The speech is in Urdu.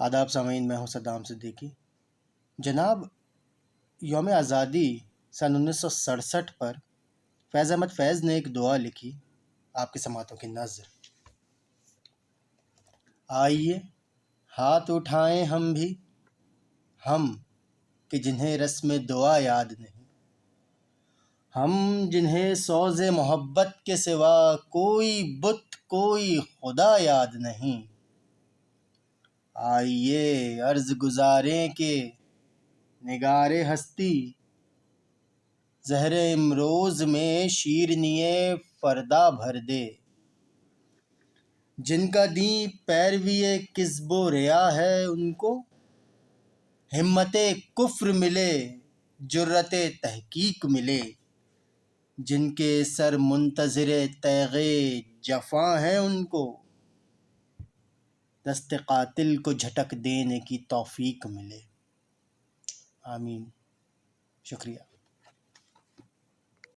آداب سامعین، میں ہوں صدام صدیقی۔ جناب، یوم آزادی سن 1967 پر فیض احمد فیض نے ایک دعا لکھی، آپ کی سماعتوں کی نظر۔ آئیے ہاتھ اٹھائیں ہم بھی، ہم کہ جنہیں رسم دعا یاد نہیں، ہم جنہیں سوز محبت کے سوا کوئی بت کوئی خدا یاد نہیں۔ آئیے عرض گزاریں کہ نگار ہستی زہر امروز میں شیرنی فردا بھر دے، جن کا دین پیروی کذب و ریا ہے ان کو ہمت کفر ملے جرت تحقیق ملے، جن کے سر منتظر تیغ جفا ہیں ان کو دست قاتل کو جھٹک دینے کی توفیق ملے۔ آمین۔ شکریہ۔